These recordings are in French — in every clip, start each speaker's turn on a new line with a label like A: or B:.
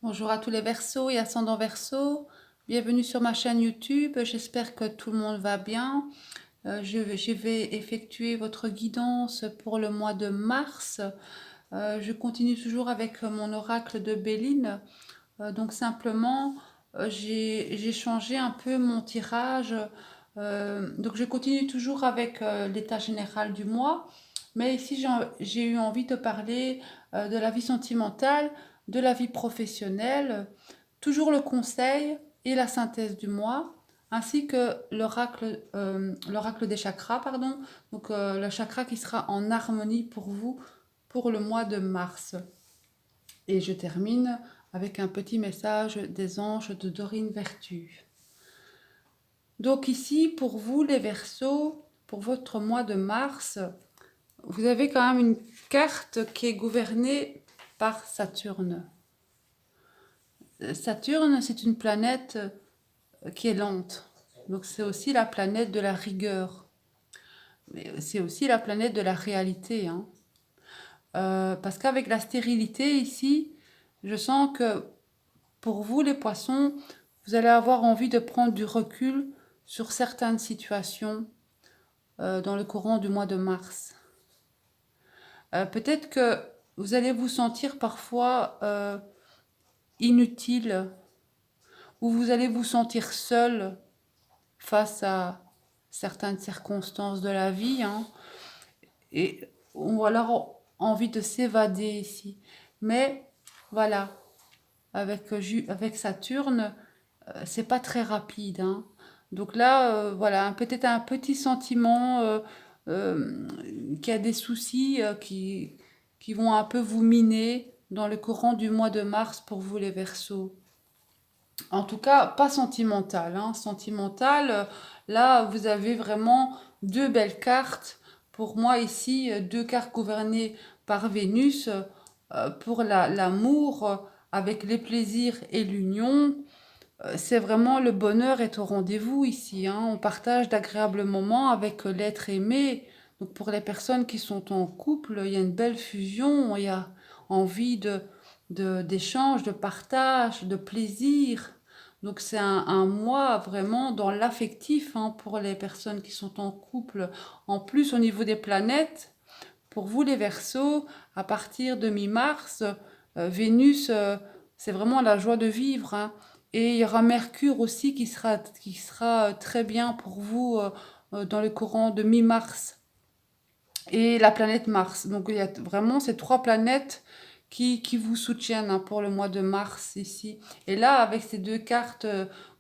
A: Bonjour à tous les Verseaux et ascendants Verseaux. Bienvenue sur ma chaîne YouTube. J'espère que tout le monde va bien. Je vais effectuer votre guidance pour le mois de mars. Je continue toujours avec mon oracle de Béline. Donc simplement, j'ai changé un peu mon tirage. Donc je continue toujours avec l'état général du mois. Mais ici, j'ai eu envie de parler de la vie sentimentale, de la vie professionnelle, toujours le conseil et la synthèse du mois, ainsi que l'oracle des chakras, pardon, donc le chakra qui sera en harmonie pour vous pour le mois de mars. Et je termine avec un petit message des anges de Dorine Vertu. Donc ici, pour vous les Verseaux, pour votre mois de mars, vous avez quand même une carte qui est gouvernée par Saturne. Saturne, c'est une planète qui est lente. Donc c'est aussi la planète de la rigueur. Mais c'est aussi la planète de la réalité. Hein. Parce qu'avec la stérilité ici, je sens que pour vous les poissons, vous allez avoir envie de prendre du recul sur certaines situations dans le courant du mois de mars. Peut-être que vous allez vous sentir parfois inutile ou vous allez vous sentir seul face à certaines circonstances de la vie, hein, et ou alors envie de s'évader ici. Mais voilà, avec Saturne, c'est pas très rapide. Hein. Donc là, voilà, peut-être un petit sentiment euh, qui a des soucis qui vont un peu vous miner dans le courant du mois de mars pour vous les Verseaux. En tout cas, pas sentimental. Hein. Sentimental, là, vous avez vraiment deux belles cartes. Pour moi, ici, deux cartes gouvernées par Vénus pour l'amour avec les plaisirs et l'union. C'est vraiment le bonheur est au rendez-vous ici. Hein. On partage d'agréables moments avec l'être aimé. Donc pour les personnes qui sont en couple, il y a une belle fusion, il y a envie d'échange, de partage, de plaisir. Donc c'est un mois vraiment dans l'affectif hein, pour les personnes qui sont en couple. En plus, au niveau des planètes, pour vous les Verseaux, à partir de mi-mars, Vénus, c'est vraiment la joie de vivre. Hein. Et il y aura Mercure aussi qui sera très bien pour vous dans le courant de mi-mars. Et la planète Mars. Donc il y a vraiment ces trois planètes qui vous soutiennent hein, pour le mois de mars ici. Et là, avec ces deux cartes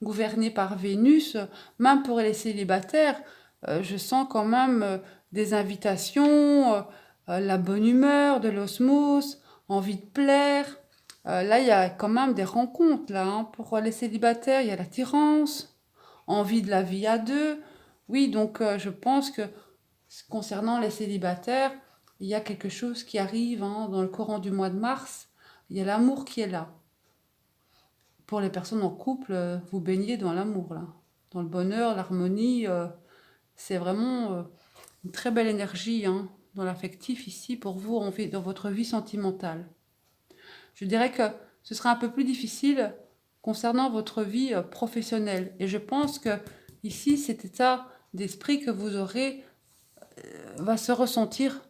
A: gouvernées par Vénus, même pour les célibataires, je sens quand même des invitations, la bonne humeur, de l'osmose, envie de plaire. Là, il y a quand même des rencontres. Là, hein. Pour les célibataires, il y a l'attirance, envie de la vie à deux. Oui, donc je pense que concernant les célibataires, il y a quelque chose qui arrive hein, dans le courant du mois de mars. Il y a l'amour qui est là. Pour les personnes en couple, vous baignez dans l'amour, là. Dans le bonheur, l'harmonie. C'est vraiment une très belle énergie hein, dans l'affectif ici pour vous dans votre vie sentimentale. Je dirais que ce sera un peu plus difficile concernant votre vie professionnelle. Et je pense que ici, cet état d'esprit que vous aurez va se ressentir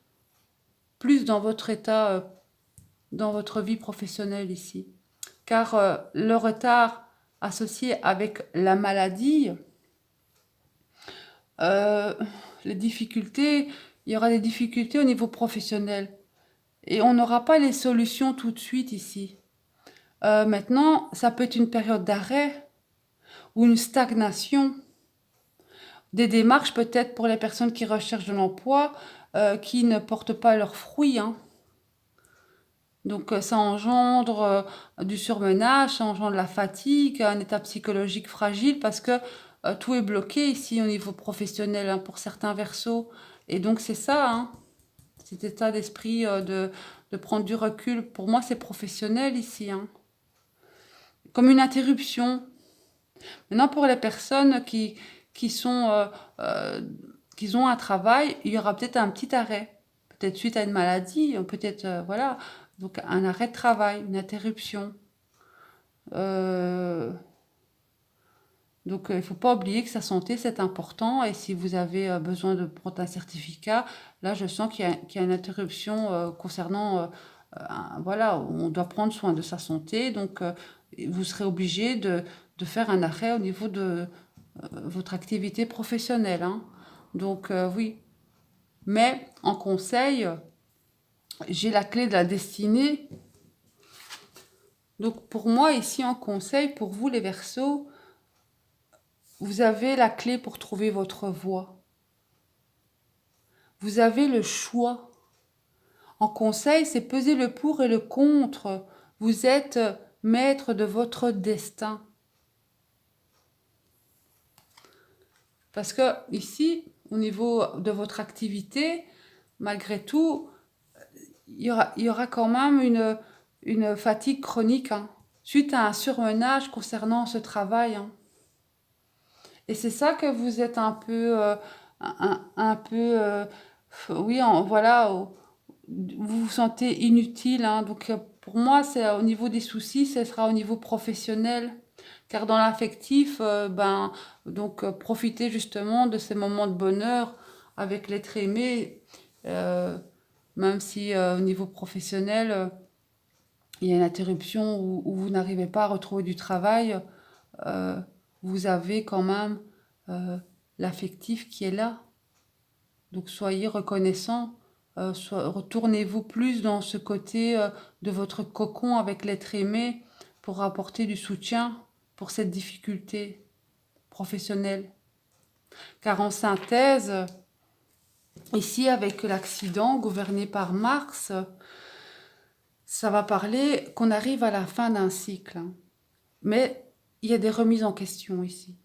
A: plus dans votre état, dans votre vie professionnelle ici. Car le retard associé avec la maladie, euh, les difficultés, il y aura des difficultés au niveau professionnel. Et on n'aura pas les solutions tout de suite ici. Maintenant, ça peut être une période d'arrêt ou une stagnation. Des démarches peut-être pour les personnes qui recherchent de l'emploi, qui ne portent pas leurs fruits. Hein. Donc ça engendre du surmenage, ça engendre la fatigue, un état psychologique fragile parce que tout est bloqué ici au niveau professionnel hein, pour certains Verseaux. Et donc c'est ça, hein, cet état d'esprit de prendre du recul. Pour moi c'est professionnel ici, hein, comme une interruption. Maintenant pour les personnes qui sont, qui ont un travail, il y aura peut-être un petit arrêt. Peut-être suite à une maladie, peut-être, voilà. Donc un arrêt de travail, une interruption. Euh, donc, il ne faut pas oublier que sa santé, c'est important. Et si vous avez besoin de prendre un certificat, là, je sens qu'il y a une interruption concernant, voilà, on doit prendre soin de sa santé. Donc, vous serez obligé de faire un arrêt au niveau de votre activité professionnelle, hein. Donc, oui. Mais en conseil, j'ai la clé de la destinée. Donc, pour moi, ici, en conseil, pour vous, les Verseaux, vous avez la clé pour trouver votre voie. Vous avez le choix. En conseil, c'est peser le pour et le contre. Vous êtes maître de votre destin. Parce que ici, au niveau de votre activité, malgré tout, il y aura quand même une fatigue chronique, hein, suite à un surmenage concernant ce travail, hein. Et c'est ça que vous êtes un peu, un peu, oui, voilà, vous vous sentez inutile, hein. Donc pour moi, c'est au niveau des soucis, ce sera au niveau professionnel. Car dans l'affectif, donc profitez justement de ces moments de bonheur avec l'être aimé, euh, même si au niveau professionnel, il y a une interruption où vous n'arrivez pas à retrouver du travail, euh, vous avez quand même euh, l'affectif qui est là. Donc soyez reconnaissant, retournez-vous plus dans ce côté de votre cocon avec l'être aimé pour apporter du soutien pour cette difficulté professionnelle. Car en synthèse, ici avec l'accident gouverné par Mars, ça va parler qu'on arrive à la fin d'un cycle, hein. Mais il y a des remises en question ici.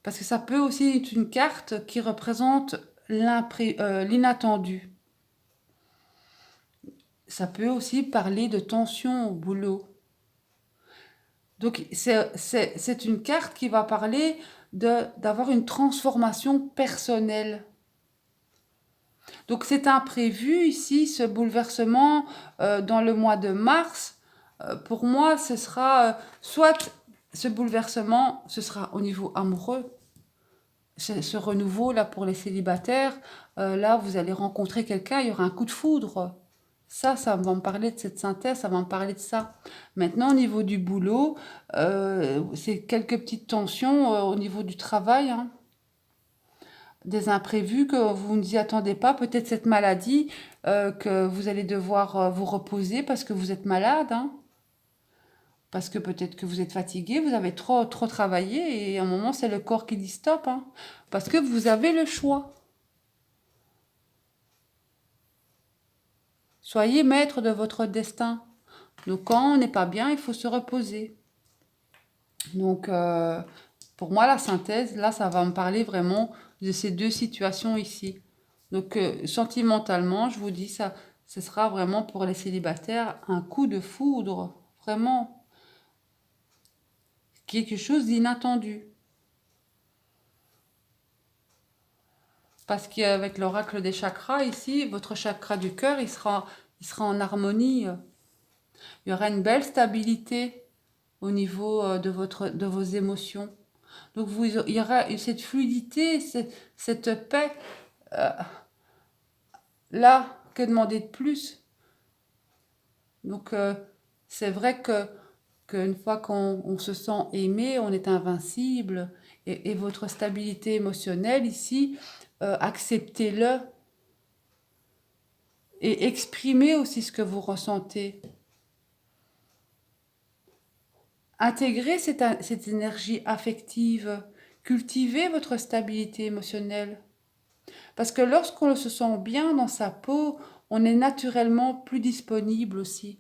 A: Parce que ça peut aussi être une carte qui représente l'inattendu. Ça peut aussi parler de tension au boulot. Donc c'est une carte qui va parler d'avoir une transformation personnelle. Donc c'est imprévu ici, ce bouleversement dans le mois de mars. Pour moi, ce sera soit ce bouleversement, ce sera au niveau amoureux, ce renouveau là pour les célibataires. Là, vous allez rencontrer quelqu'un, il y aura un coup de foudre. Ça va me parler de cette synthèse, ça va me parler de ça. Maintenant, au niveau du boulot, c'est quelques petites tensions au niveau du travail, hein. Des imprévus que vous ne y attendez pas, peut-être cette maladie que vous allez devoir vous reposer parce que vous êtes malade, hein. Parce que peut-être que vous êtes fatigué, vous avez trop travaillé et à un moment c'est le corps qui dit stop, hein. Parce que vous avez le choix. Soyez maître de votre destin. Donc quand on n'est pas bien, il faut se reposer. Donc pour moi la synthèse, là ça va me parler vraiment de ces deux situations ici. Donc sentimentalement, je vous dis ça, ce sera vraiment pour les célibataires un coup de foudre, vraiment quelque chose d'inattendu. Parce qu'avec l'oracle des chakras ici, votre chakra du cœur, il sera en harmonie. Il y aura une belle stabilité au niveau de vos émotions. Donc il y aura cette fluidité, cette paix. euh, Là, que demander de plus? Donc c'est vrai que qu'une fois qu'on se sent aimé, on est invincible. Et votre stabilité émotionnelle ici, acceptez-le et exprimez aussi ce que vous ressentez. Intégrez cette énergie affective. Cultivez votre stabilité émotionnelle. Parce que lorsqu'on se sent bien dans sa peau, on est naturellement plus disponible aussi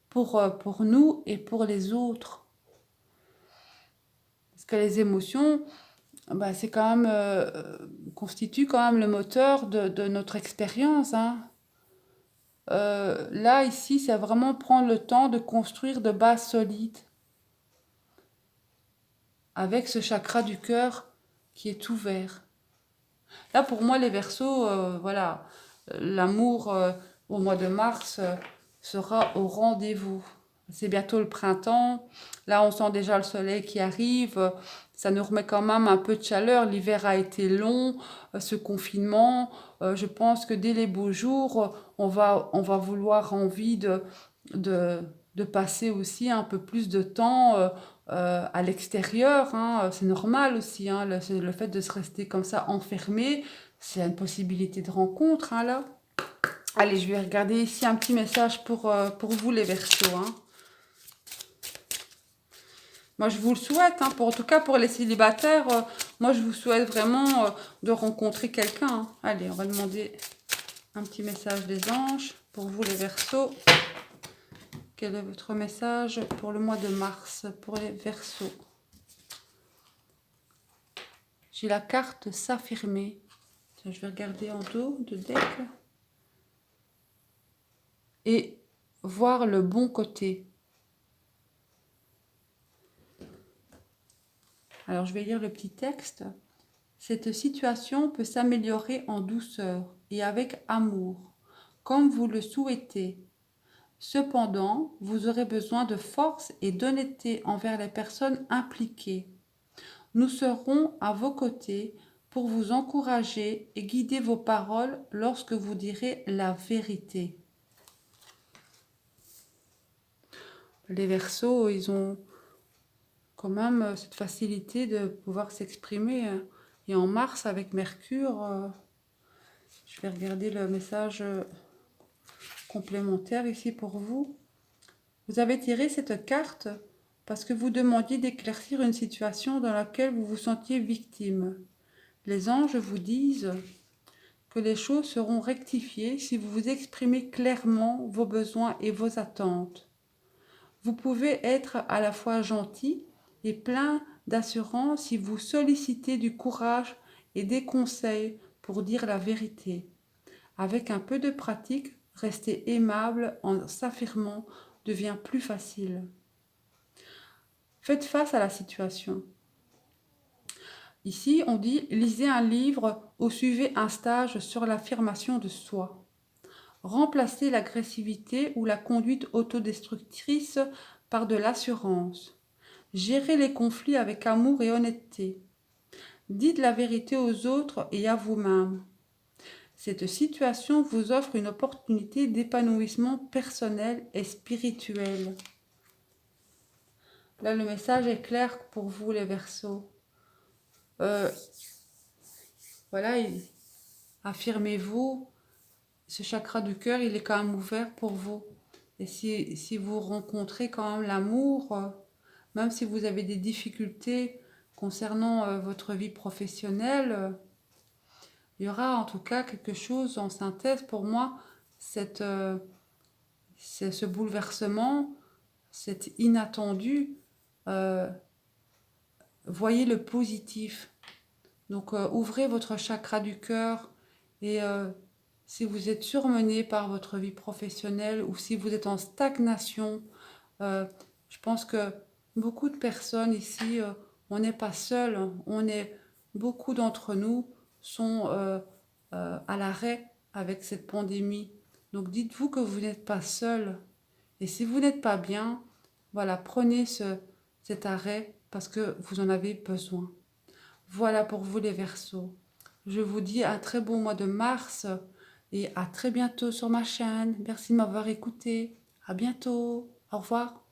A: pour nous et pour les autres. Parce que les émotions, bah, c'est quand même, constituent quand même le moteur de notre expérience, hein. Là, ici, c'est vraiment prendre le temps de construire de bases solides avec ce chakra du cœur qui est ouvert. Là, pour moi, les Verseaux, voilà, l'amour au mois de mars sera au rendez-vous. c'est bientôt le printemps. Là, on sent déjà le soleil qui arrive. Ça nous remet quand même un peu de chaleur. L'hiver a été long, ce confinement. Je pense que dès les beaux jours, on va vouloir envie de, de passer aussi un peu plus de temps à l'extérieur, hein. C'est normal aussi, hein, le fait de se rester comme ça enfermé, c'est une possibilité de rencontre, hein, là. Allez, je vais regarder ici un petit message pour vous les Verseaux, hein. Moi, je vous le souhaite, hein, en tout cas pour les célibataires, moi, je vous souhaite vraiment de rencontrer quelqu'un, hein. Allez, on va demander un petit message des anges pour vous les Verseaux. Quel est votre message pour le mois de mars, pour les Verseaux? J'ai la carte s'affirmer. Je vais regarder en dos de deck. Et voir le bon côté. Alors, je vais lire le petit texte. Cette situation peut s'améliorer en douceur et avec amour, comme vous le souhaitez. Cependant, vous aurez besoin de force et d'honnêteté envers les personnes impliquées. Nous serons à vos côtés pour vous encourager et guider vos paroles lorsque vous direz la vérité. Les Verseaux, ils ont quand même cette facilité de pouvoir s'exprimer. Et en mars, avec Mercure, je vais regarder le message complémentaire ici pour vous. Vous avez tiré cette carte parce que vous demandiez d'éclaircir une situation dans laquelle vous vous sentiez victime. Les anges vous disent que les choses seront rectifiées si vous vous exprimez clairement vos besoins et vos attentes. Vous pouvez être à la fois gentil et plein d'assurance si vous sollicitez du courage et des conseils pour dire la vérité. Avec un peu de pratique, rester aimable en s'affirmant devient plus facile. Faites face à la situation. Ici, on dit « lisez un livre ou suivez un stage sur l'affirmation de soi ». Remplacez l'agressivité ou la conduite autodestructrice par de l'assurance. Gérez les conflits avec amour et honnêteté. Dites la vérité aux autres et à vous-même. Cette situation vous offre une opportunité d'épanouissement personnel et spirituel. Là, le message est clair pour vous, les Verseaux. Voilà, affirmez-vous. Ce chakra du cœur, il est quand même ouvert pour vous. Et si vous rencontrez quand même l'amour, même si vous avez des difficultés concernant votre vie professionnelle, il y aura en tout cas quelque chose en synthèse pour moi, c'est ce bouleversement, cet inattendu. Voyez le positif. Donc ouvrez votre chakra du cœur et si vous êtes surmené par votre vie professionnelle ou si vous êtes en stagnation, je pense que beaucoup de personnes ici, on n'est pas seul, beaucoup d'entre nous sont à l'arrêt avec cette pandémie. Donc dites-vous que vous n'êtes pas seul. Et si vous n'êtes pas bien, voilà, prenez cet arrêt parce que vous en avez besoin. Voilà pour vous les Verseaux. Je vous dis un très bon mois de mars et à très bientôt sur ma chaîne. Merci de m'avoir écouté. À bientôt. Au revoir.